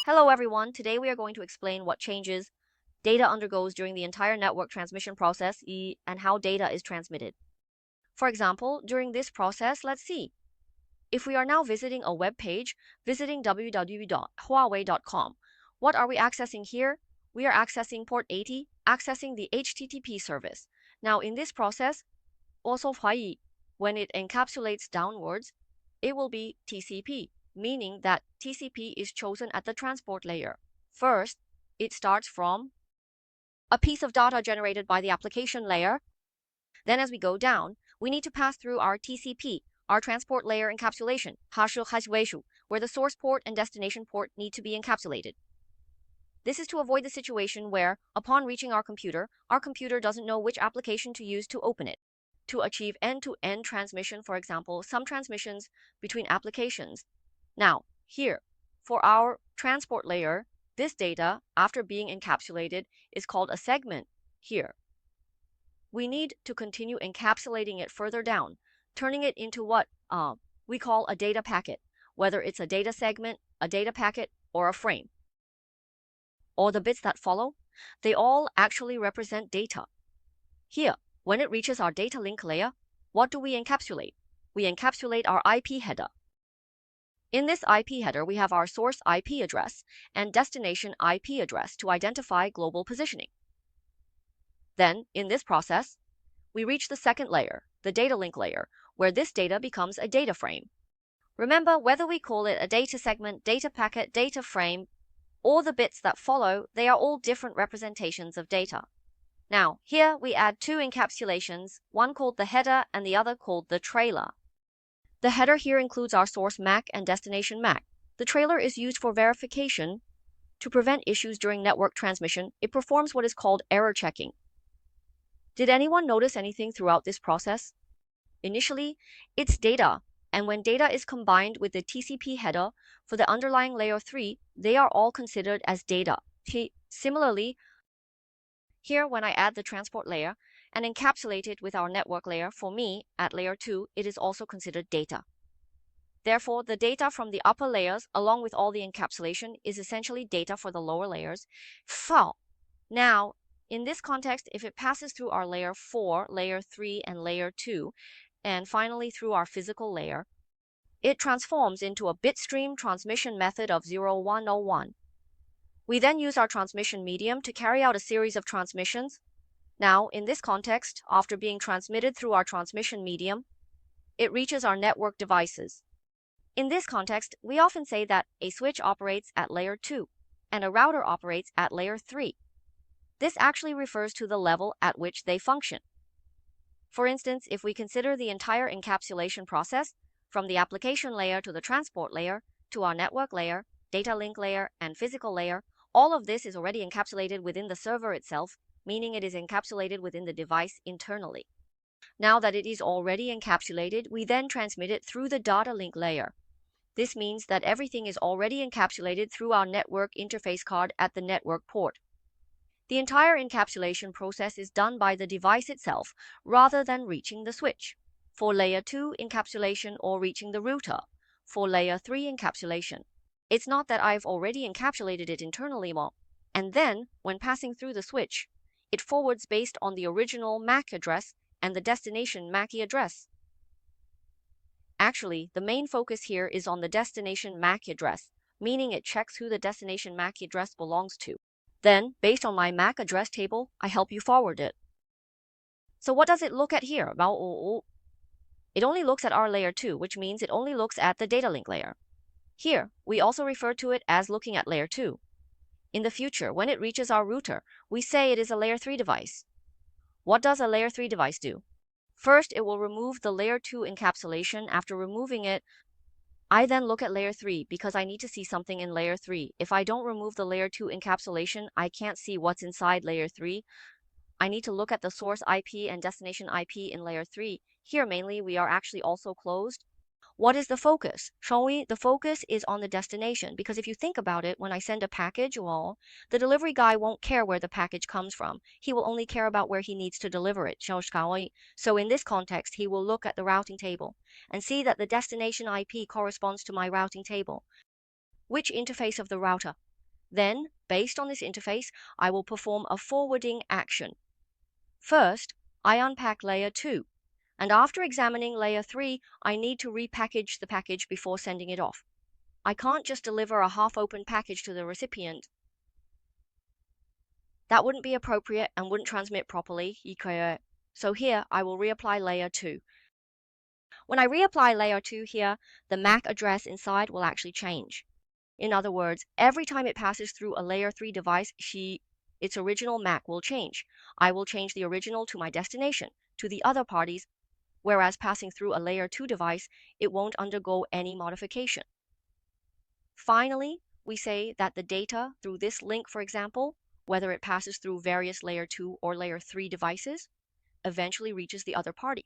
Hello everyone, today we are going to explain what changes data undergoes during the entire network transmission process and how data is transmitted. For example, during this process, let's see. If we are now visiting a web page, visiting www.huawei.com, what are we accessing here? We are accessing port 80, accessing the HTTP service. Now in this process, also HCIE, when it encapsulates downwards, it will be TCP, meaning that TCP is chosen at the transport layer. First, it starts from a piece of data generated by the application layer. Then as we go down, we need to pass through our TCP, our transport layer encapsulation, HCIA-Datacom, where the source port and destination port need to be encapsulated. This is to avoid the situation where, upon reaching our computer doesn't know which application to use to open it. To achieve end-to-end transmission, for example, some transmissions between applications. Now, here, for our transport layer, this data, after being encapsulated, is called a segment here. We need to continue encapsulating it further down, turning it into what we call a data packet, whether it's a data segment, a data packet, or a frame. All the bits that follow, they all actually represent data. Here, when it reaches our data link layer, what do we encapsulate? We encapsulate our IP header. In this IP header, we have our source IP address and destination IP address to identify global positioning. Then, in this process, we reach the second layer, the data link layer, where this data becomes a data frame. Remember, whether we call it a data segment, data packet, data frame, or the bits that follow, they are all different representations of data. Now, here we add two encapsulations, one called the header and the other called the trailer. The header here includes our source MAC and destination MAC. The trailer is used for verification to prevent issues during network transmission. It performs what is called error checking. Did anyone notice anything throughout this process? Initially, it's data, and when data is combined with the TCP header for the underlying layer 3, they are all considered as data. Similarly, here, when I add the transport layer and encapsulate it with our network layer, for me, at layer 2, it is also considered data. Therefore, the data from the upper layers, along with all the encapsulation, is essentially data for the lower layers. Now, in this context, if it passes through our layer 4, layer 3, and layer 2, and finally through our physical layer, it transforms into a bitstream transmission method of 0101. We then use our transmission medium to carry out a series of transmissions. Now, in this context, after being transmitted through our transmission medium, it reaches our network devices. In this context, we often say that a switch operates at layer 2 and a router operates at layer 3. This actually refers to the level at which they function. For instance, if we consider the entire encapsulation process, from the application layer to the transport layer, to our network layer, data link layer, and physical layer, all of this is already encapsulated within the server itself, meaning it is encapsulated within the device internally. Now that it is already encapsulated, we then transmit it through the data link layer. This means that everything is already encapsulated through our network interface card at the network port. The entire encapsulation process is done by the device itself rather than reaching the switch. For layer 2 encapsulation or reaching the router. For layer 3 encapsulation. It's not that I've already encapsulated it internally, and then, when passing through the switch, it forwards based on the original MAC address and the destination MAC address. Actually, the main focus here is on the destination MAC address, meaning it checks who the destination MAC address belongs to. Then, based on my MAC address table, I help you forward it. So what does it look at here? It only looks at our layer 2, which means it only looks at the data link layer. Here, we also refer to it as looking at layer 2. In the future, when it reaches our router, we say it is a layer 3 device. What does a layer 3 device do? First, it will remove the layer 2 encapsulation. After removing it, I then look at layer 3 because I need to see something in layer 3. If I don't remove the layer 2 encapsulation, I can't see what's inside layer 3. I need to look at the source IP and destination IP in layer 3. Here, mainly, we are actually also closed. What is the focus? The focus is on the destination, because if you think about it, when I send a package, the delivery guy won't care where the package comes from. He will only care about where he needs to deliver it. So in this context, he will look at the routing table and see that the destination IP corresponds to my routing table. Which interface of the router? Then, based on this interface, I will perform a forwarding action. First, I unpack layer 2, and after examining layer 3, I need to repackage the package before sending it off. I can't just deliver a half-open package to the recipient. That wouldn't be appropriate and wouldn't transmit properly, so here I will reapply layer 2. When I reapply layer 2 here, the MAC address inside will actually change. In other words, every time it passes through a layer 3 device, its original MAC will change. I will change the original to my destination, to the other parties, whereas passing through a layer 2 device, it won't undergo any modification. Finally, we say that the data through this link, for example, whether it passes through various layer 2 or layer 3 devices, eventually reaches the other party.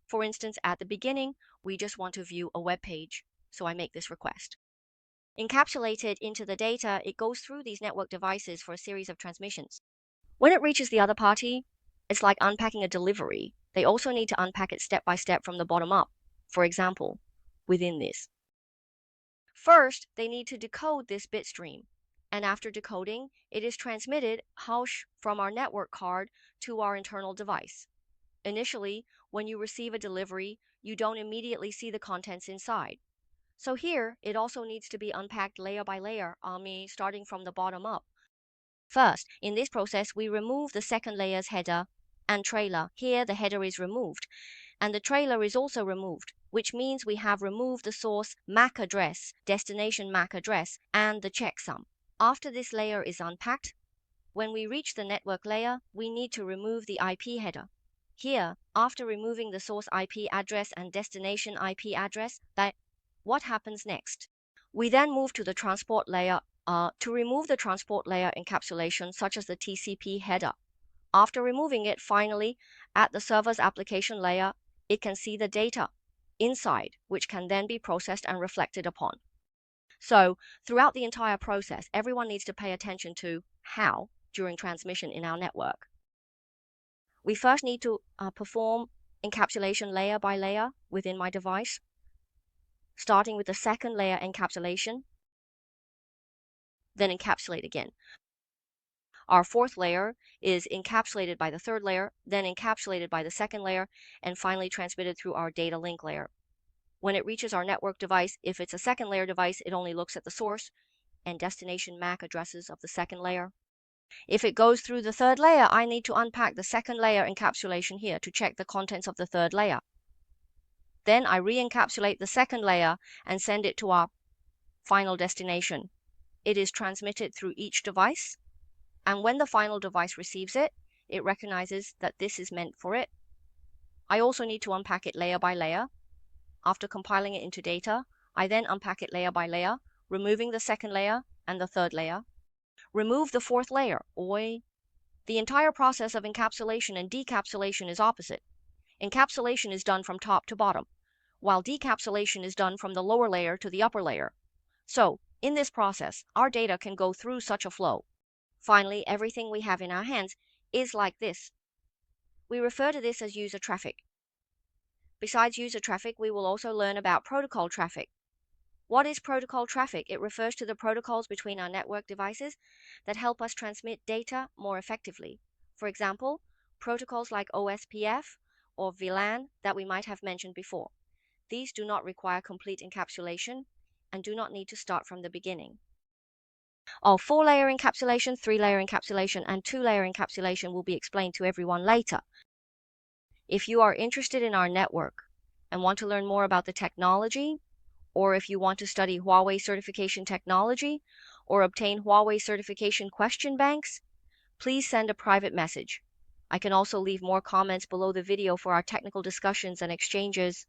For instance, at the beginning, we just want to view a web page, so I make this request. Encapsulated into the data, it goes through these network devices for a series of transmissions. When it reaches the other party, it's like unpacking a delivery. They also need to unpack it step by step from the bottom up, for example, within this. First, they need to decode this bit stream, and after decoding, it is transmitted from our network card to our internal device. Initially, when you receive a delivery, you don't immediately see the contents inside. So here, it also needs to be unpacked layer by layer, starting from the bottom up. First, in this process, we remove the second layer's header and trailer. Here, the header is removed, and the trailer is also removed, which means we have removed the source MAC address, destination MAC address, and the checksum. After this layer is unpacked, when we reach the network layer, we need to remove the IP header. Here, after removing the source IP address and destination IP address, what happens next? We then move to the transport layer to remove the transport layer encapsulation, such as the TCP header. After removing it, finally, at the server's application layer, it can see the data inside, which can then be processed and reflected upon. So, throughout the entire process, everyone needs to pay attention to how during transmission in our network. We first need to perform encapsulation layer by layer within my device, starting with the second layer encapsulation, then encapsulate again. Our fourth layer is encapsulated by the third layer, then encapsulated by the second layer, and finally transmitted through our data link layer. When it reaches our network device, if it's a second layer device, it only looks at the source and destination MAC addresses of the second layer. If it goes through the third layer, I need to unpack the second layer encapsulation here to check the contents of the third layer. Then I re-encapsulate the second layer and send it to our final destination. It is transmitted through each device, and when the final device receives it, it recognizes that this is meant for it. I also need to unpack it layer by layer. After compiling it into data, I then unpack it layer by layer, removing the second layer and the third layer. Remove the fourth layer, The entire process of encapsulation and decapsulation is opposite. Encapsulation is done from top to bottom, while decapsulation is done from the lower layer to the upper layer. So, in this process, our data can go through such a flow. Finally, everything we have in our hands is like this. We refer to this as user traffic. Besides user traffic, we will also learn about protocol traffic. What is protocol traffic? It refers to the protocols between our network devices that help us transmit data more effectively. For example, protocols like OSPF or VLAN that we might have mentioned before. These do not require complete encapsulation and do not need to start from the beginning. 4-layer encapsulation, 3-layer encapsulation, and 2-layer encapsulation will be explained to everyone later. If you are interested in our network and want to learn more about the technology, or if you want to study Huawei certification technology or obtain Huawei certification question banks, please send a private message. I can also leave more comments below the video for our technical discussions and exchanges.